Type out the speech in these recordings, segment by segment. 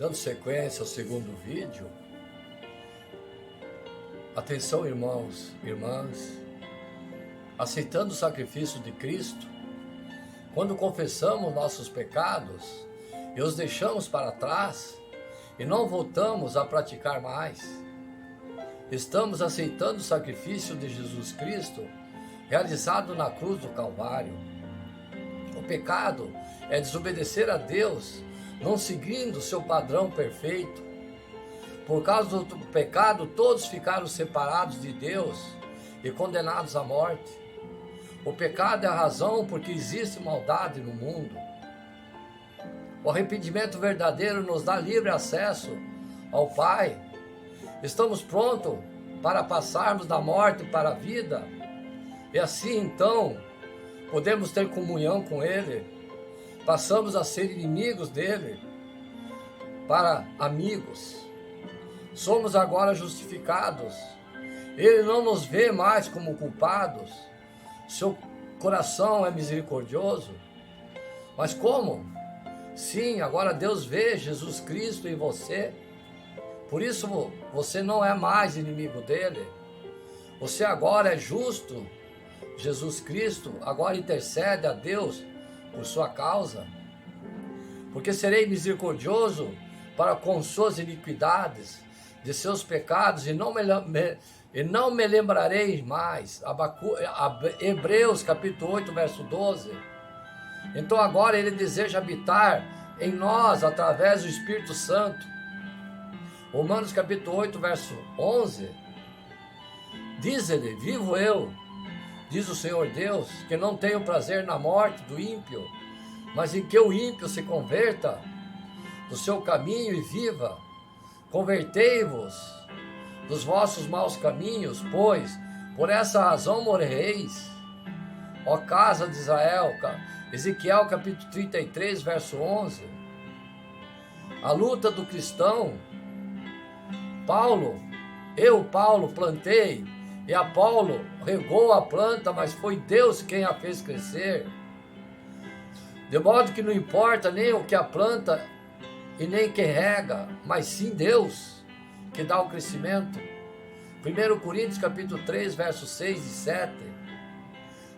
Dando sequência ao segundo vídeo, atenção irmãos, irmãs, aceitando o sacrifício de Cristo, quando confessamos nossos pecados e os deixamos para trás e não voltamos a praticar mais, estamos aceitando o sacrifício de Jesus Cristo realizado na cruz do Calvário. O pecado é desobedecer a Deus, não seguindo o seu padrão perfeito. Por causa do pecado, todos ficaram separados de Deus e condenados à morte. O pecado é a razão porque existe maldade no mundo. O arrependimento verdadeiro nos dá livre acesso ao Pai. Estamos prontos para passarmos da morte para a vida. E assim, então, podemos ter comunhão com Ele. Passamos a ser inimigos dele para amigos. Somos agora justificados. Ele não nos vê mais como culpados. Seu coração é misericordioso. Mas como? Sim, agora Deus vê Jesus Cristo em você. Por isso você não é mais inimigo dele. Você agora é justo. Jesus Cristo agora intercede a Deus por sua causa. Porque serei misericordioso para com suas iniquidades, de seus pecados, e não me lembrarei mais. Hebreus capítulo 8, verso 12. Então agora ele deseja habitar em nós através do Espírito Santo. Romanos capítulo 8, verso 11. Diz ele: vivo eu, diz o Senhor Deus, que não tenho prazer na morte do ímpio, mas em que o ímpio se converta do seu caminho e viva. Convertei-vos dos vossos maus caminhos, pois por essa razão morreis, ó casa de Israel. Ezequiel capítulo 33, verso 11. A luta do cristão. Paulo plantei, e Apolo regou a planta, mas foi Deus quem a fez crescer. De modo que não importa nem o que a planta e nem quem rega, mas sim Deus que dá o crescimento. 1 Coríntios capítulo 3, versos 6 e 7.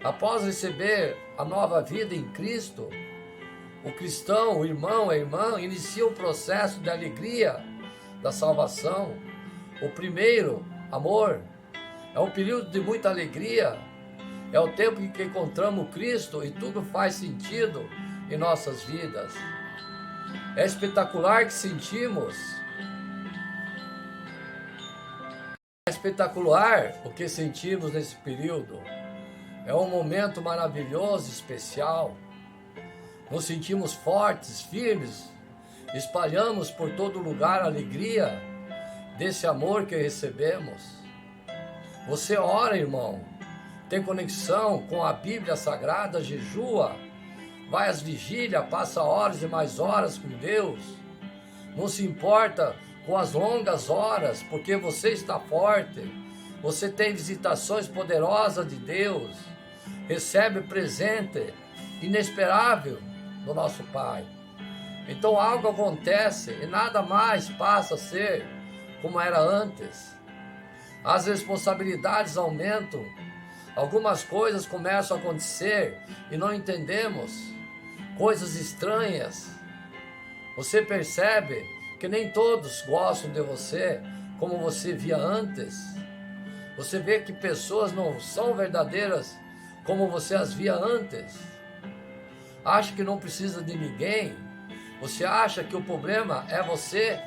Após receber a nova vida em Cristo, o cristão, o irmão, a irmã, inicia o processo de alegria da salvação. O primeiro, amor. É um período de muita alegria. É o tempo em que encontramos Cristo e tudo faz sentido em nossas vidas. É espetacular que sentimos. É espetacular o que sentimos nesse período. É um momento maravilhoso, especial. Nos sentimos fortes, firmes. Espalhamos por todo lugar a alegria desse amor que recebemos. Você ora, irmão, tem conexão com a Bíblia Sagrada, jejua, vai às vigílias, passa horas e mais horas com Deus. Não se importa com as longas horas, porque você está forte. Você tem visitações poderosas de Deus. Recebe presente inesperável do nosso Pai. Então algo acontece e nada mais passa a ser como era antes. As responsabilidades aumentam, algumas coisas começam a acontecer e não entendemos, coisas estranhas. Você percebe que nem todos gostam de você como você via antes. Você vê que pessoas não são verdadeiras como você as via antes. Acha que não precisa de ninguém. Você acha que o problema é você.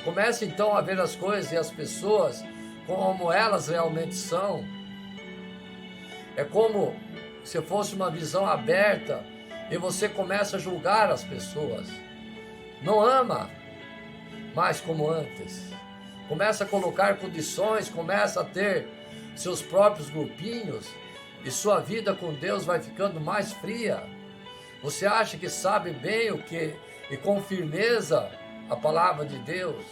Comece então a ver as coisas e as pessoas como elas realmente são. É como se fosse uma visão aberta e você começa a julgar as pessoas. Não ama mais como antes. Começa a colocar condições, começa a ter seus próprios grupinhos e sua vida com Deus vai ficando mais fria. Você acha que sabe bem o que e com firmeza a palavra de Deus.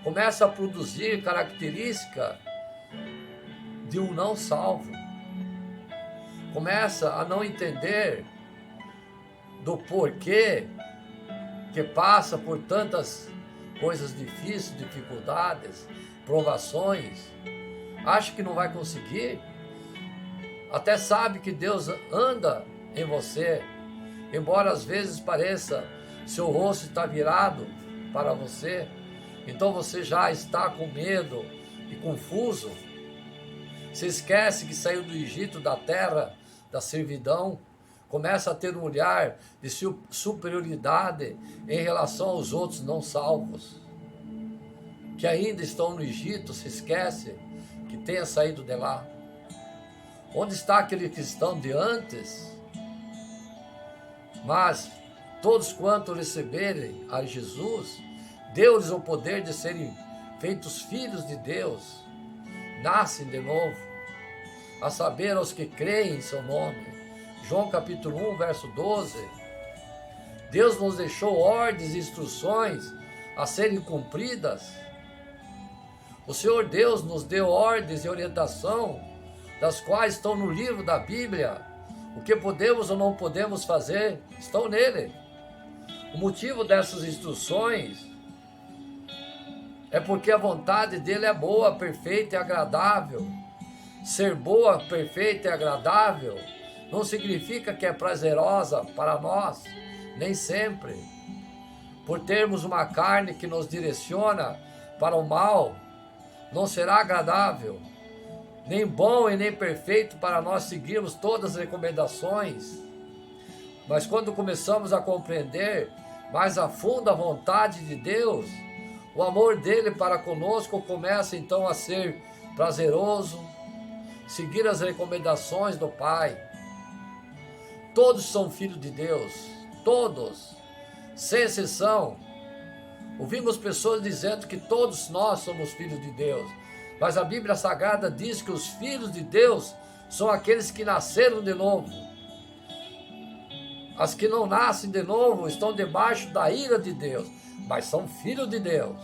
Começa a produzir característica de um não salvo. Começa a não entender do porquê que passa por tantas coisas difíceis, dificuldades, provações, acha que não vai conseguir? Até sabe que Deus anda em você, embora às vezes pareça seu rosto está virado para você, então você já está com medo e confuso. Se esquece que saiu do Egito, da terra da servidão, começa a ter um olhar de superioridade em relação aos outros não salvos, que ainda estão no Egito. Se esquece que tenha saído de lá. Onde está aquele cristão de antes? Mas todos quanto receberem a Jesus, deu-lhes o poder de serem feitos filhos de Deus, nascem de novo, a saber, aos que creem em seu nome. João capítulo 1, verso 12. Deus nos deixou ordens e instruções a serem cumpridas. O Senhor Deus nos deu ordens e orientação, das quais estão no livro da Bíblia. O que podemos ou não podemos fazer estão nele. O motivo dessas instruções é porque a vontade dele é boa, perfeita e agradável. Ser boa, perfeita e agradável não significa que é prazerosa para nós, nem sempre. Por termos uma carne que nos direciona para o mal, não será agradável, nem bom e nem perfeito para nós seguirmos todas as recomendações. Mas quando começamos a compreender mais a fundo a vontade de Deus, o amor dele para conosco começa então a ser prazeroso, seguir as recomendações do Pai. Todos são filhos de Deus, todos, sem exceção. Ouvimos pessoas dizendo que todos nós somos filhos de Deus, mas a Bíblia Sagrada diz que os filhos de Deus são aqueles que nasceram de novo. As que não nascem de novo estão debaixo da ira de Deus, mas são filhos de Deus.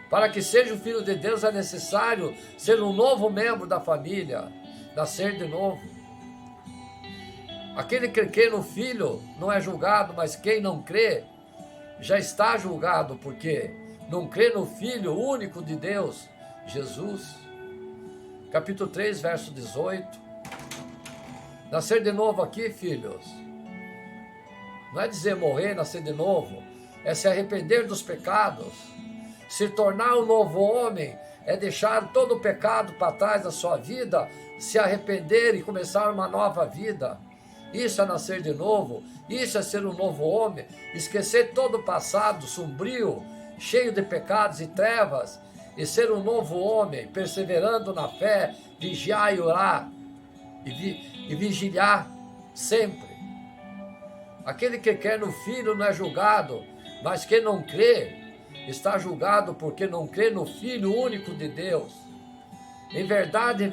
Para que seja um filho de Deus é necessário ser um novo membro da família, nascer de novo. Aquele que crê no Filho não é julgado, mas quem não crê já está julgado, porque não crê no Filho único de Deus, Jesus. Capítulo 3, verso 18. Nascer de novo aqui, filhos, não é dizer morrer, nascer de novo, é se arrepender dos pecados. Se tornar um novo homem é deixar todo o pecado para trás da sua vida, se arrepender e começar uma nova vida. Isso é nascer de novo, isso é ser um novo homem, esquecer todo o passado sombrio, cheio de pecados e trevas, e ser um novo homem, perseverando na fé, vigiar e orar, e vigiliar sempre. Aquele que quer no Filho não é julgado, mas quem não crê está julgado porque não crê no Filho único de Deus. Em verdade,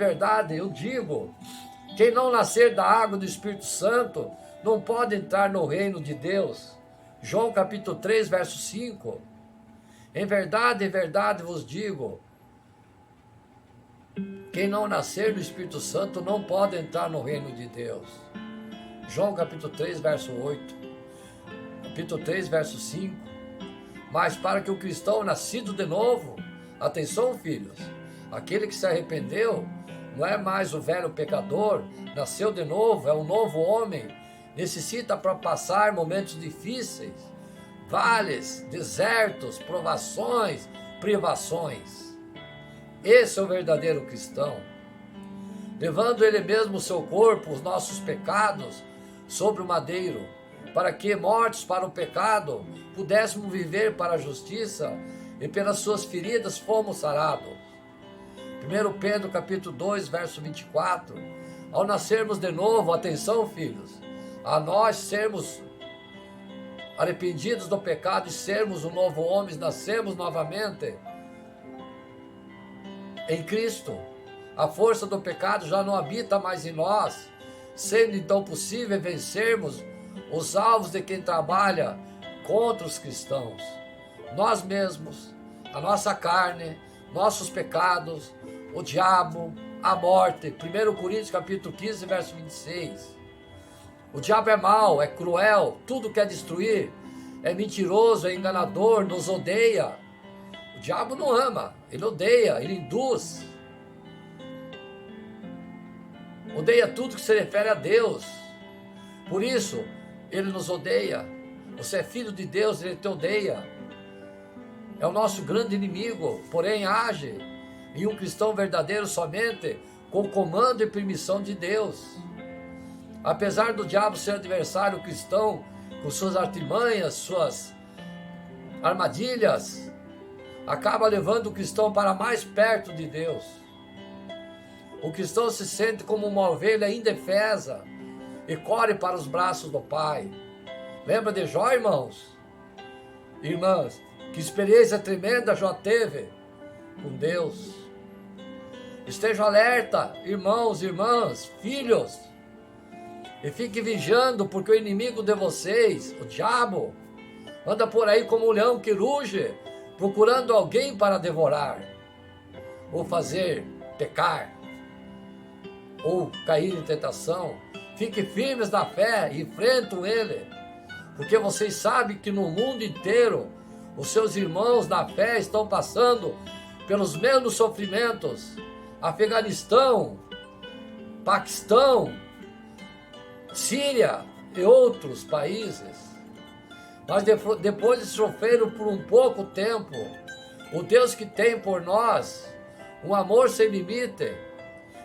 eu digo, quem não nascer da água do Espírito Santo não pode entrar no reino de Deus. João capítulo 3, verso 5. Em verdade vos digo, quem não nascer do Espírito Santo não pode entrar no reino de Deus. João capítulo 3, verso 8. Capítulo 3, verso 5. Mas para que o cristão nascido de novo, atenção filhos, aquele que se arrependeu, não é mais o velho pecador, nasceu de novo, é um novo homem, necessita para passar momentos difíceis, vales, desertos, provações, privações. Esse é o verdadeiro cristão, levando ele mesmo o seu corpo, os nossos pecados, sobre o madeiro, para que, mortos para o pecado, pudéssemos viver para a justiça, e pelas suas feridas fomos sarados. 1 Pedro capítulo 2, verso 24. Ao nascermos de novo, atenção filhos, a nós sermos arrependidos do pecado e sermos um novo homem, nascemos novamente em Cristo. A força do pecado já não habita mais em nós, sendo então possível vencermos os alvos de quem trabalha contra os cristãos. Nós mesmos, a nossa carne, nossos pecados, o diabo, a morte. 1 Coríntios capítulo 15, verso 26. O diabo é mau, é cruel, tudo quer destruir. é mentiroso, é enganador, nos odeia. O diabo não ama, ele odeia, ele induz. Odeia tudo que se refere a Deus. Por isso, ele nos odeia. Você é filho de Deus, ele te odeia. É o nosso grande inimigo, porém age em um cristão verdadeiro somente com comando e permissão de Deus. Apesar do diabo ser adversário cristão, com suas artimanhas, suas armadilhas, acaba levando o cristão para mais perto de Deus. O cristão se sente como uma ovelha indefesa e corre para os braços do Pai. Lembra de Jó, irmãos? Irmãs, que experiência tremenda Jó teve com Deus. Esteja alerta, irmãos, irmãs, filhos, e fique vigiando, porque o inimigo de vocês, o diabo, anda por aí como um leão que ruge, procurando alguém para devorar, ou fazer pecar, ou cair em tentação. Fique firmes na fé e enfrentam ele, porque vocês sabem que no mundo inteiro os seus irmãos na fé estão passando pelos mesmos sofrimentos. Afeganistão, Paquistão, Síria e outros países. Mas depois de sofreram por um pouco tempo, o Deus que tem por nós um amor sem limite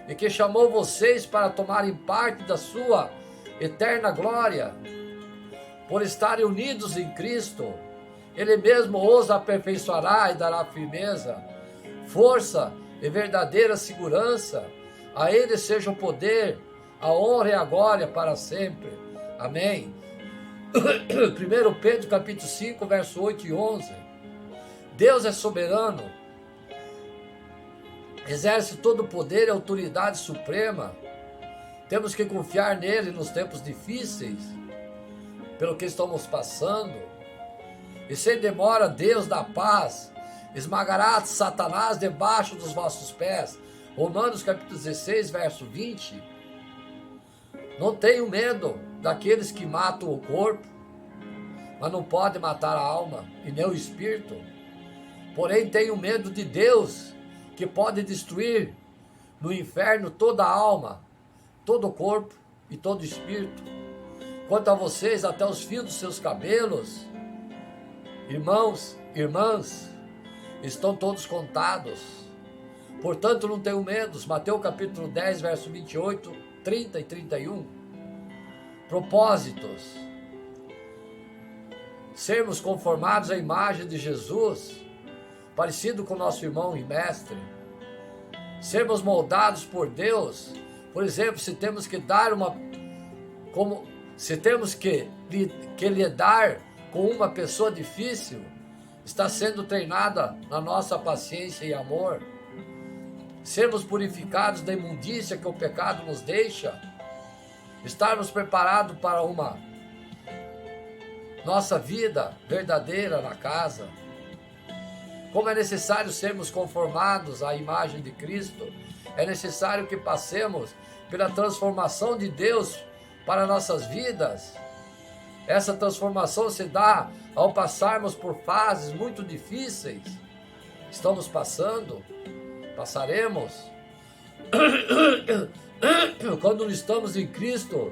e que chamou vocês para tomarem parte da sua eterna glória, por estarem unidos em Cristo, Ele mesmo os aperfeiçoará e dará firmeza, força e verdadeira segurança. A Ele seja o poder, a honra e a glória para sempre. Amém. 1 Pedro capítulo 5, verso 8 e 11. Deus é soberano, exerce todo o poder e autoridade suprema. Temos que confiar nele nos tempos difíceis, pelo que estamos passando. E sem demora, Deus da paz esmagará Satanás debaixo dos vossos pés. Romanos capítulo 16, verso 20. Não tenham medo daqueles que matam o corpo, mas não podem matar a alma e nem o espírito. Porém, tenham medo de Deus, que pode destruir no inferno toda a alma, todo o corpo e todo o espírito. Quanto a vocês, até os fios dos seus cabelos, irmãos, irmãs, estão todos contados. Portanto, não tenham medo. Mateus capítulo 10, verso 28, 30 e 31. Propósitos: sermos conformados à imagem de Jesus, parecido com nosso irmão e mestre. Sermos moldados por Deus. Por exemplo, se temos que lidar com uma pessoa difícil, está sendo treinada na nossa paciência e amor. Sermos purificados da imundícia que o pecado nos deixa. Estarmos preparados para uma nossa vida verdadeira na casa. Como é necessário sermos conformados à imagem de Cristo, é necessário que passemos pela transformação de Deus para nossas vidas. Essa transformação se dá ao passarmos por fases muito difíceis. Estamos passaremos. Quando não estamos em Cristo,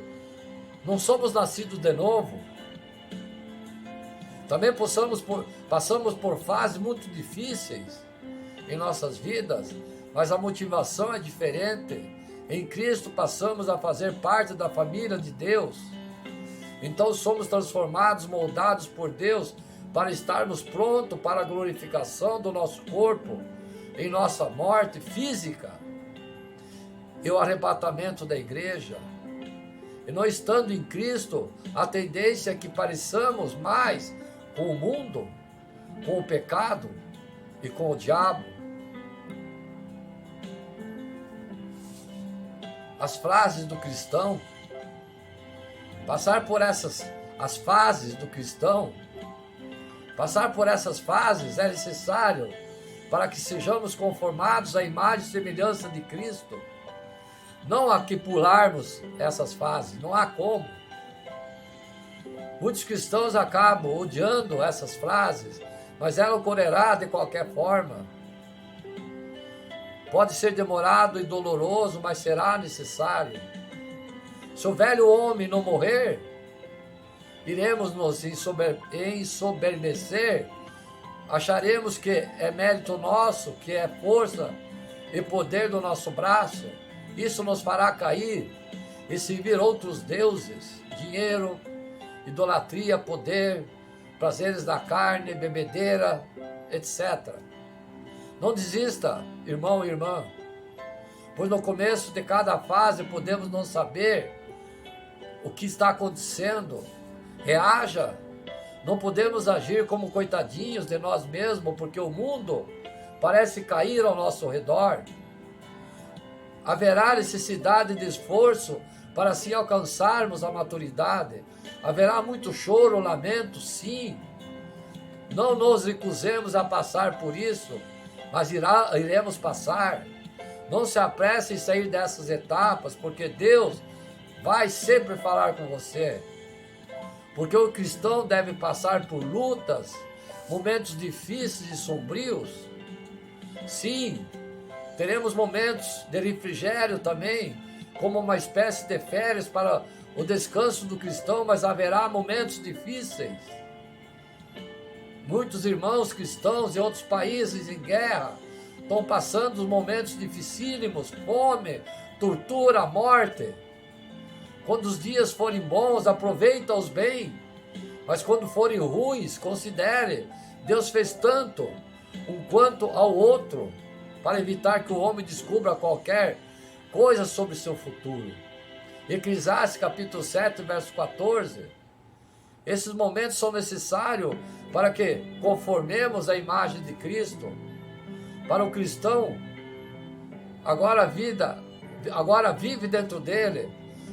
não somos nascidos de novo. Também passamos por fases muito difíceis em nossas vidas, mas a motivação é diferente. Em Cristo passamos a fazer parte da família de Deus. Então somos transformados, moldados por Deus, para estarmos prontos para a glorificação do nosso corpo em nossa morte física e o arrebatamento da igreja. E não estando em Cristo, a tendência é que pareçamos mais com o mundo, com o pecado e com o diabo. As frases do cristão, passar por essas fases é necessário para que sejamos conformados à imagem e semelhança de Cristo. Não há que pularmos essas fases, não há como. Muitos cristãos acabam odiando essas frases, mas ela ocorrerá de qualquer forma. Pode ser demorado e doloroso, mas será necessário. Se o velho homem não morrer, iremos nos ensoberbecer, acharemos que é mérito nosso, que é força e poder do nosso braço. Isso nos fará cair e servir outros deuses, dinheiro, idolatria, poder, prazeres da carne, bebedeira, etc. Não desista, irmão e irmã, pois no começo de cada fase podemos não saber o que está acontecendo. Reaja. Não podemos agir como coitadinhos de nós mesmos, porque o mundo parece cair ao nosso redor. Haverá necessidade de esforço para assim alcançarmos a maturidade. Haverá muito choro, lamento, sim. Não nos recusemos a passar por isso, mas iremos passar. Não se apresse em sair dessas etapas, porque Deus vai sempre falar com você. Porque o cristão deve passar por lutas, momentos difíceis e sombrios. Sim, teremos momentos de refrigério também, como uma espécie de férias para o descanso do cristão, mas haverá momentos difíceis. Muitos irmãos cristãos em outros países em guerra estão passando momentos dificílimos, fome, tortura, morte. Quando os dias forem bons, aproveita-os bem, mas quando forem ruins, considere, Deus fez tanto um quanto ao outro, para evitar que o homem descubra qualquer coisa sobre seu futuro. Eclesiastes capítulo 7, verso 14. Esses momentos são necessários para que conformemos a imagem de Cristo. Para o cristão, agora vive dentro dele,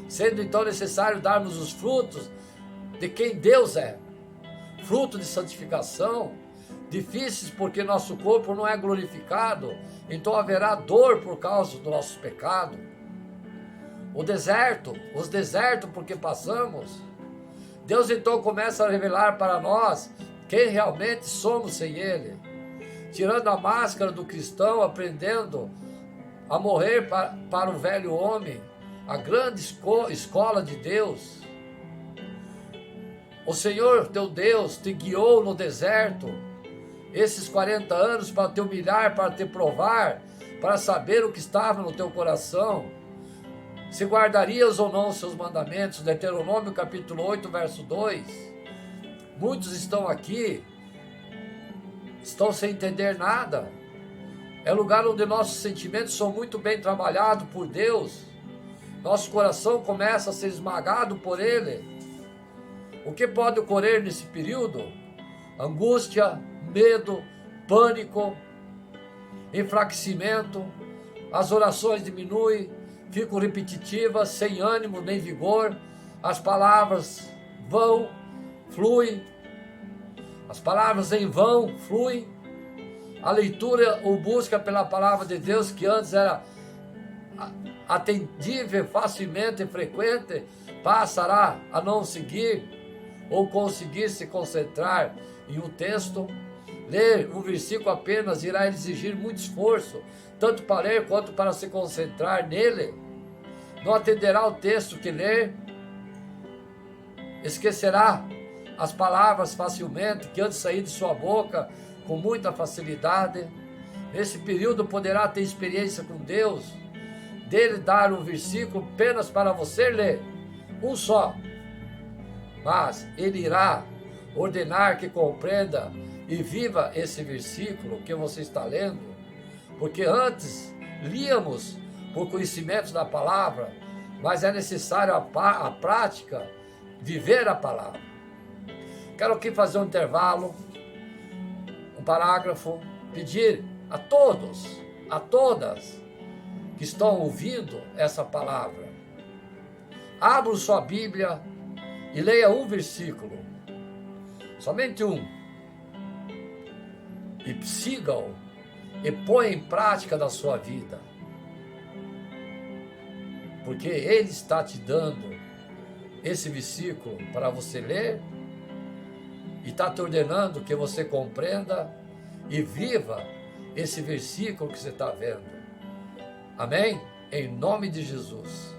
sendo então necessário darmos os frutos de quem Deus é. Fruto de santificação, difíceis porque nosso corpo não é glorificado, então haverá dor por causa do nosso pecado. Os desertos porque passamos, Deus então começa a revelar para nós quem realmente somos sem Ele, tirando a máscara do cristão, aprendendo a morrer para o velho homem, a grande escola de Deus. O Senhor teu Deus te guiou no deserto esses 40 anos para te humilhar, para te provar, para saber o que estava no teu coração, se guardarias ou não os seus mandamentos. Deuteronômio capítulo 8, verso 2. Muitos estão aqui, estão sem entender nada. É lugar onde nossos sentimentos são muito bem trabalhados por Deus. Nosso coração começa a ser esmagado por Ele. O que pode ocorrer nesse período? Angústia, medo, pânico, enfraquecimento, as orações diminuem, ficam repetitivas, sem ânimo nem vigor, as palavras vão, fluem, as palavras em vão, fluem, a leitura ou busca pela palavra de Deus, que antes era atendível facilmente e frequente, passará a não seguir ou conseguir se concentrar em um texto. Ler um versículo apenas irá exigir muito esforço, tanto para ler quanto para se concentrar nele. Não atenderá ao texto que ler, esquecerá as palavras facilmente, que antes saíam de sua boca com muita facilidade. Nesse período poderá ter experiência com Deus, dele dar um versículo apenas para você ler, um só, mas ele irá ordenar que compreenda e viva esse versículo que você está lendo, porque antes líamos por conhecimento da palavra, mas é necessário a prática, viver a palavra. Quero aqui fazer um intervalo, um parágrafo, pedir a todos, a todas que estão ouvindo essa palavra, abram sua Bíblia e leia um versículo, somente um, e sigam e põe em prática na sua vida, porque Ele está te dando esse versículo para você ler E está te ordenando que você compreenda e viva esse versículo que você está vendo. Amém? Em nome de Jesus.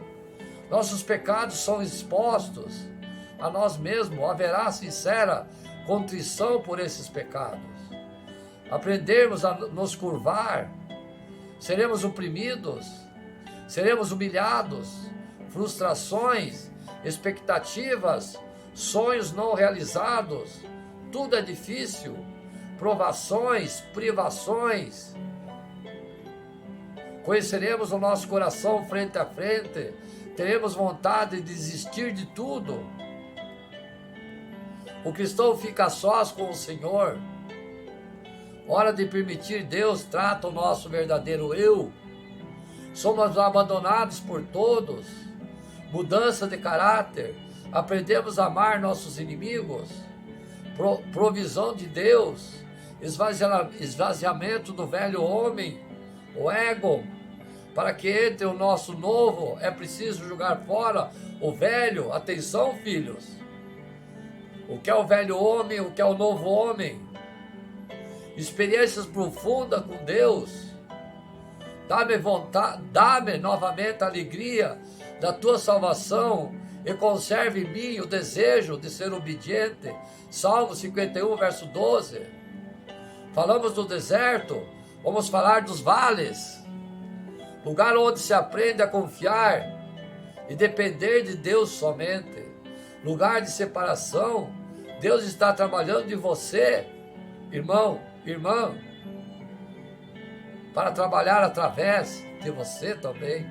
Nossos pecados são expostos a nós mesmos. Haverá sincera contrição por esses pecados. Aprendermos a nos curvar, seremos oprimidos, seremos humilhados, frustrações, expectativas, sonhos não realizados, tudo é difícil, provações, privações. Conheceremos o nosso coração frente a frente, teremos vontade de desistir de tudo. O cristão fica sós com o Senhor. Hora de permitir Deus trata o nosso verdadeiro eu. Somos abandonados por todos. Mudança de caráter. Aprendemos a amar nossos inimigos. Provisão de Deus. Esvaziamento do velho homem, o ego. Para que entre o nosso novo, é preciso jogar fora o velho. Atenção, filhos. O que é o velho homem, o que é o novo homem? Experiências profundas com Deus. Dá-me vontade, dá-me novamente a alegria da tua salvação e conserve em mim o desejo de ser obediente. Salmo 51, verso 12. Falamos do deserto, vamos falar dos vales. Lugar onde se aprende a confiar e depender de Deus somente. Lugar de separação. Deus está trabalhando em você, irmão, irmã, para trabalhar através de você também.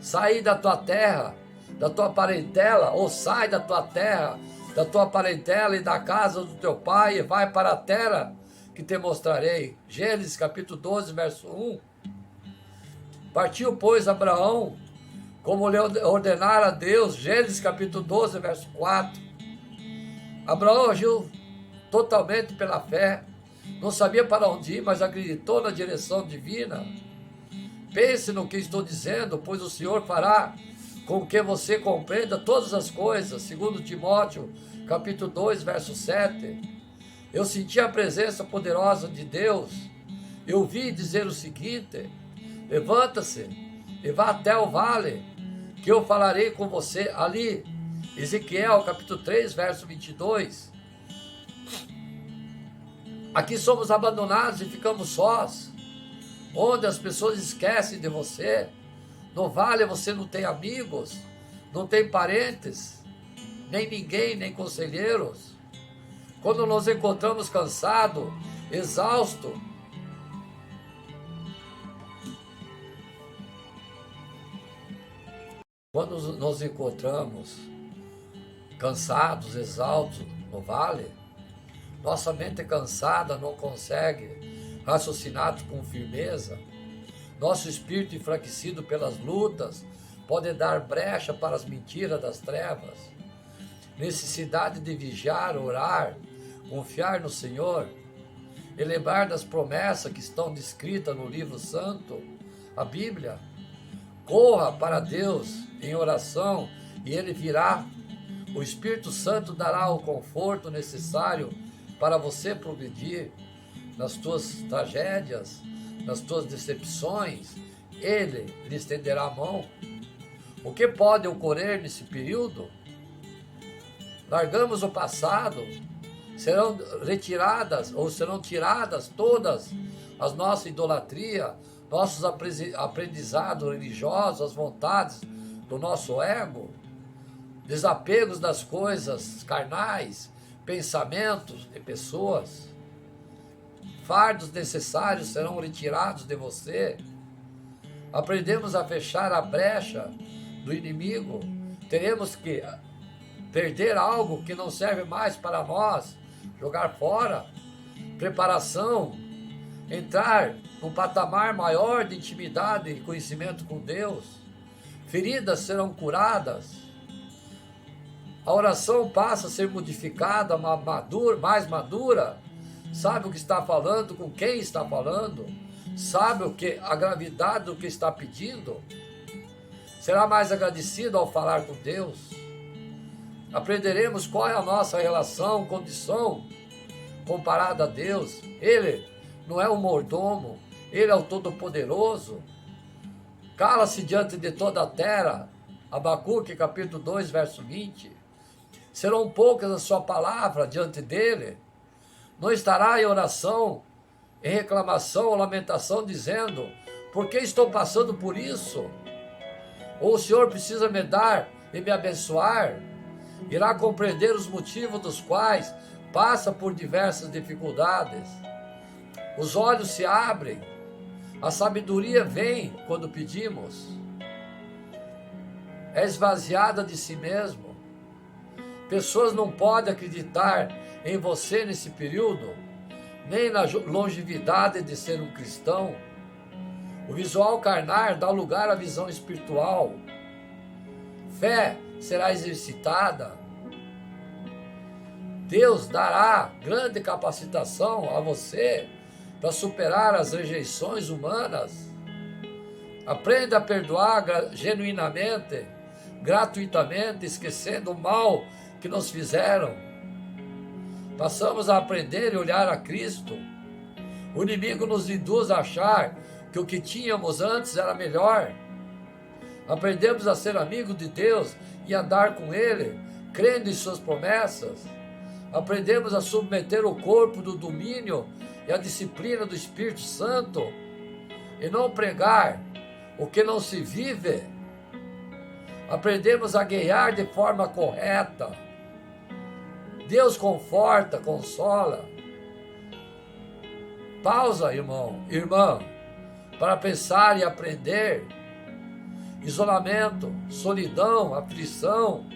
Sair da tua terra, da tua parentela, ou sai da tua terra, da tua parentela e da casa do teu pai, e vai para a terra que te mostrarei. Gênesis capítulo 12, verso 1. Partiu, pois, Abraão, como lhe ordenara Deus. Gênesis capítulo 12, verso 4. Abraão agiu totalmente pela fé. Não sabia para onde ir, mas acreditou na direção divina. Pense no que estou dizendo, pois o Senhor fará com que você compreenda todas as coisas. Segundo Timóteo, capítulo 2, verso 7. Eu senti a presença poderosa de Deus. Eu vi dizer o seguinte: levanta-se e vá até o vale, que eu falarei com você ali. Ezequiel, capítulo 3, verso 22. Aqui somos abandonados e ficamos sós, onde as pessoas esquecem de você. No vale você não tem amigos, não tem parentes, nem ninguém, nem conselheiros. Quando nos encontramos cansados, exaustos, quando nos encontramos cansados, exaustos no vale, nossa mente cansada não consegue raciocinar com firmeza. Nosso espírito enfraquecido pelas lutas pode dar brecha para as mentiras das trevas. Necessidade de vigiar, orar, confiar no Senhor e lembrar das promessas que estão descritas no livro santo, a Bíblia. Corra para Deus em oração e Ele virá. O Espírito Santo dará o conforto necessário para você progredir nas tuas tragédias, nas tuas decepções. Ele lhe estenderá a mão. O que pode ocorrer nesse período? Largamos o passado, serão retiradas ou serão tiradas todas as nossas idolatrias, nossos aprendizados religiosos, as vontades do nosso ego, desapegos das coisas carnais, pensamentos e pessoas. Fardos necessários serão retirados de você. Aprendemos a fechar a brecha do inimigo. Teremos que perder algo que não serve mais para nós, jogar fora. Preparação, entrar num patamar maior de intimidade e conhecimento com Deus. Feridas serão curadas. A oração passa a ser modificada, mais madura. Sabe o que está falando, com quem está falando. Sabe a gravidade do que está pedindo. Será mais agradecido ao falar com Deus. Aprenderemos qual é a nossa relação, condição comparada a Deus. Ele não é o mordomo, Ele é o Todo-Poderoso. Cala-se diante de toda a terra. Abacuque, capítulo 2, verso 20. Serão poucas a sua palavra diante dele. Não estará em oração, em reclamação ou lamentação, dizendo: por que estou passando por isso? Ou o Senhor precisa me dar e me abençoar? Irá compreender os motivos dos quais passa por diversas dificuldades. Os olhos se abrem, a sabedoria vem quando pedimos. É esvaziada de si mesmo. Pessoas não podem acreditar em você nesse período, nem na longevidade de ser um cristão. O visual carnal dá lugar à visão espiritual. Fé será exercitada. Deus dará grande capacitação a você para superar as rejeições humanas. Aprenda a perdoar genuinamente, gratuitamente, esquecendo o mal que nos fizeram. Passamos a aprender e olhar a Cristo. O inimigo nos induz a achar que o que tínhamos antes era melhor. Aprendemos a ser amigos de Deus e andar com Ele, crendo em suas promessas. Aprendemos a submeter o corpo do domínio e à disciplina do Espírito Santo e não pregar o que não se vive. Aprendemos a guiar de forma correta. Deus conforta, consola. Pausa, irmão, irmã, para pensar e aprender. Isolamento, solidão, aflição,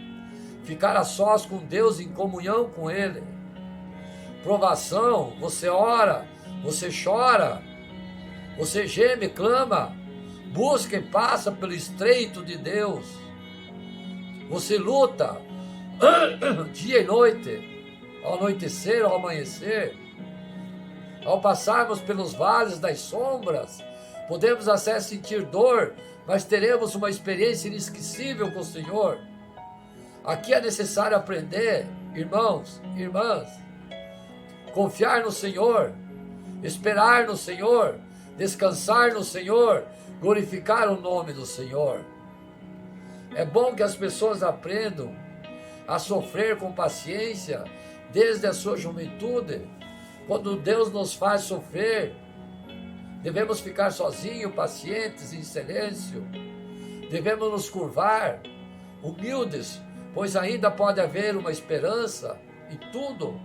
ficar a sós com Deus em comunhão com Ele. Provação, você ora, você chora, você geme, clama, busca e passa pelo estreito de Deus. Você luta dia e noite, ao anoitecer, ao amanhecer. Ao passarmos pelos vales das sombras, podemos até sentir dor, mas teremos uma experiência inesquecível com o Senhor. Aqui é necessário aprender, irmãos, irmãs, confiar no Senhor, esperar no Senhor, descansar no Senhor, glorificar o nome do Senhor. É bom que as pessoas aprendam a sofrer com paciência desde a sua juventude. Quando Deus nos faz sofrer, devemos ficar sozinhos, pacientes, em silêncio. Devemos nos curvar, humildes, pois ainda pode haver uma esperança em tudo.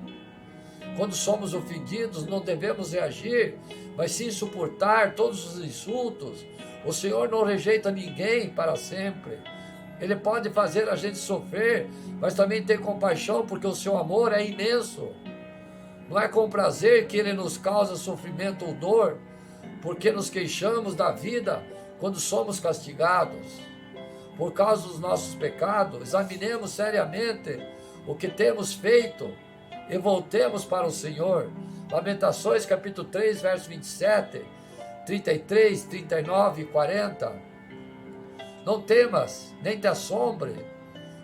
Quando somos ofendidos, não devemos reagir, mas sim suportar todos os insultos. O Senhor não rejeita ninguém para sempre. Ele pode fazer a gente sofrer, mas também ter compaixão, porque o seu amor é imenso. Não é com prazer que Ele nos causa sofrimento ou dor, porque nos queixamos da vida quando somos castigados. Por causa dos nossos pecados, examinemos seriamente o que temos feito e voltemos para o Senhor. Lamentações capítulo 3, verso 27, 33, 39 e 40. Não temas, nem te assombre,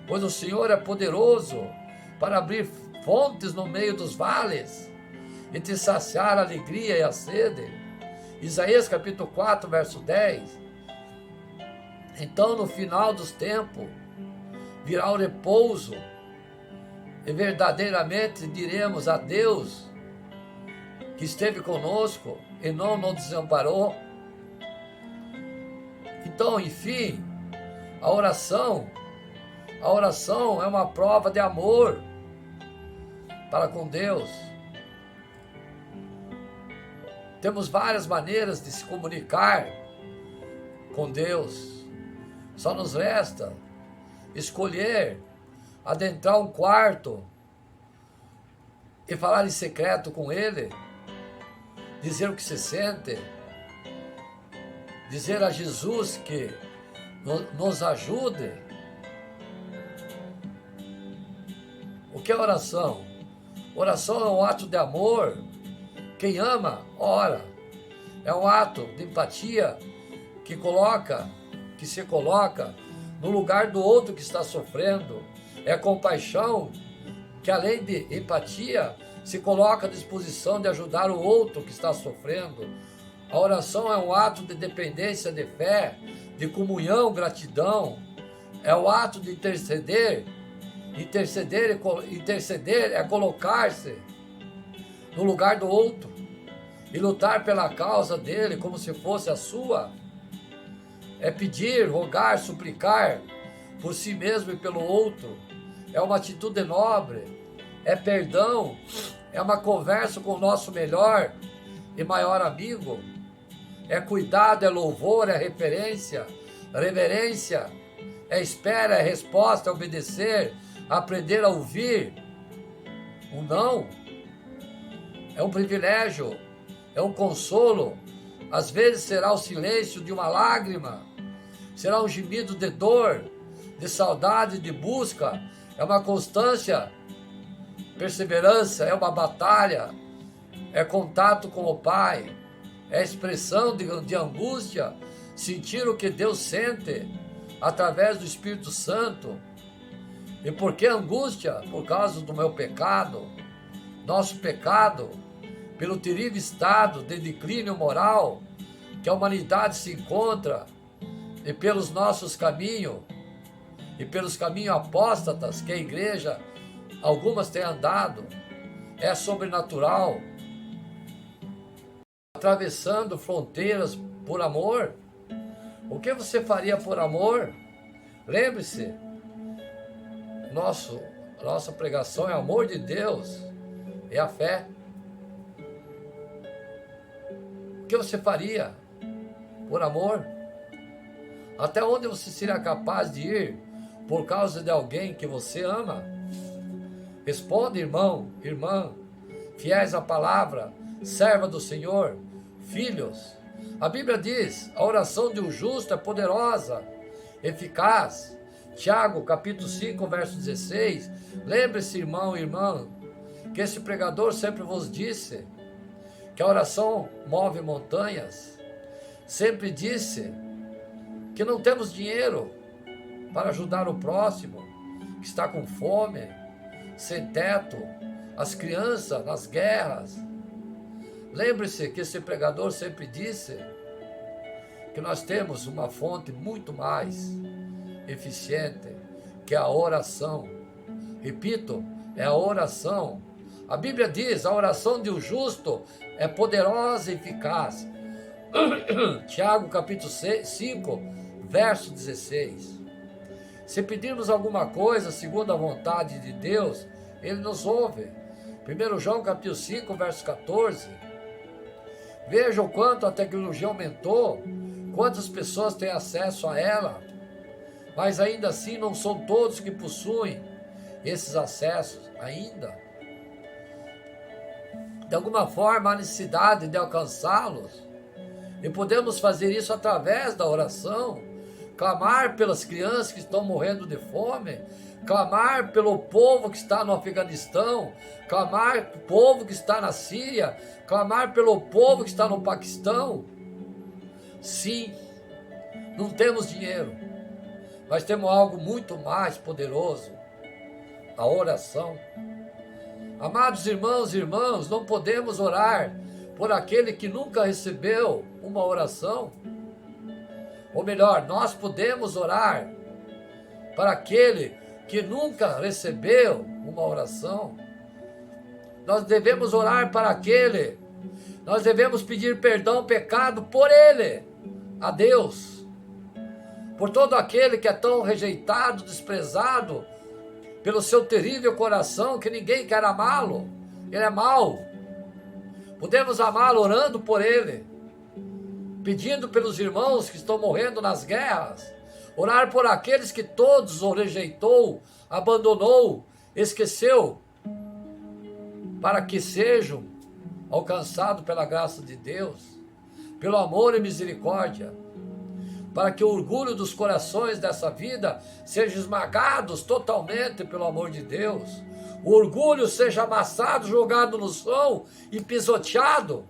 pois o Senhor é poderoso para abrir fontes no meio dos vales e te saciar a alegria e a sede. Isaías capítulo 4, verso 10. Então, no final dos tempos, virá o repouso e verdadeiramente diremos a Deus que esteve conosco e não nos desamparou. Então, enfim, a oração é uma prova de amor para com Deus. Temos várias maneiras de se comunicar com Deus. Só nos resta escolher adentrar um quarto e falar em secreto com Ele, dizer o que se sente, dizer a Jesus que nos ajude. O que é oração? Oração é um ato de amor. Quem ama, ora. É um ato de empatia que se coloca no lugar do outro que está sofrendo. É compaixão que, além de empatia, se coloca à disposição de ajudar o outro que está sofrendo. A oração é um ato de dependência de fé, de comunhão, gratidão. É o ato de interceder. Interceder é colocar-se no lugar do outro e lutar pela causa dele como se fosse a sua. É pedir, rogar, suplicar por si mesmo e pelo outro. É uma atitude nobre. É perdão. É uma conversa com o nosso melhor e maior amigo. É cuidado, é louvor, é referência, reverência. É espera, é resposta, é obedecer, aprender a ouvir. O não é um privilégio, é um consolo. Às vezes será o silêncio de uma lágrima, será um gemido de dor, de saudade, de busca. É uma constância, perseverança, é uma batalha, é contato com o Pai, é expressão de angústia, sentir o que Deus sente através do Espírito Santo. E por que angústia? Por causa do meu pecado, nosso pecado, pelo terrível estado de declínio moral que a humanidade se encontra, e pelos nossos caminhos, e pelos caminhos apóstatas que a igreja, algumas têm andado. É sobrenatural. Atravessando fronteiras por amor. O que você faria por amor? Lembre-se, nossa pregação é amor de Deus, é a fé. O que você faria por amor? Até onde você seria capaz de ir por causa de alguém que você ama? Responda, irmão, irmã, fiéis à palavra, serva do Senhor, filhos. A Bíblia diz, a oração de um justo é poderosa, eficaz. Tiago, capítulo 5, verso 16. Lembre-se, irmão e irmã, que esse pregador sempre vos disse que a oração move montanhas. Sempre disse que não temos dinheiro para ajudar o próximo que está com fome, sem teto, as crianças nas guerras. Lembre-se que esse pregador sempre disse que nós temos uma fonte muito mais eficiente, que é a oração. Repito, é a oração. A Bíblia diz, a oração de um justo é poderosa e eficaz. Tiago capítulo 5, verso 16. Se pedirmos alguma coisa segundo a vontade de Deus, Ele nos ouve. 1 João capítulo 5, verso 14. Veja o quanto a tecnologia aumentou, quantas pessoas têm acesso a ela, mas ainda assim não são todos que possuem esses acessos ainda. De alguma forma há necessidade de alcançá-los, e podemos fazer isso através da oração, clamar pelas crianças que estão morrendo de fome, clamar pelo povo que está no Afeganistão, clamar pelo povo que está na Síria, clamar pelo povo que está no Paquistão. Sim, não temos dinheiro, mas temos algo muito mais poderoso, a oração. Amados irmãos e irmãs, não podemos orar por aquele que nunca recebeu uma oração. Ou melhor, nós podemos orar para aquele que nunca recebeu uma oração. Nós devemos orar para aquele, nós devemos pedir perdão, pecado por ele, a Deus. Por todo aquele que é tão rejeitado, desprezado, pelo seu terrível coração, que ninguém quer amá-lo. Ele é mau. Podemos amá-lo orando por ele, pedindo pelos irmãos que estão morrendo nas guerras, orar por aqueles que todos o rejeitou, abandonou, esqueceu, para que sejam alcançados pela graça de Deus, pelo amor e misericórdia, para que o orgulho dos corações dessa vida seja esmagados totalmente pelo amor de Deus, o orgulho seja amassado, jogado no chão e pisoteado.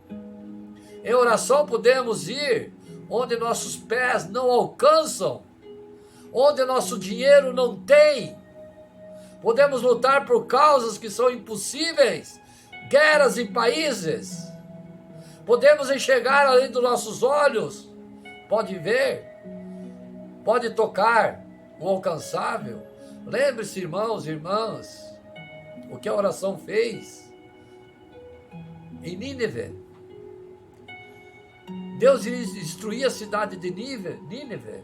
Em oração podemos ir onde nossos pés não alcançam, onde nosso dinheiro não tem, Podemos lutar por causas que são impossíveis, guerras em países. Podemos enxergar além dos nossos olhos, pode ver, pode tocar o alcançável. Lembre-se, irmãos e irmãs, o que a oração fez em Nínive. Deus iria destruir a cidade de Nínive.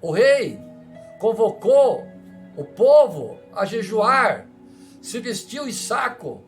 O rei convocou o povo a jejuar, se vestiu em saco,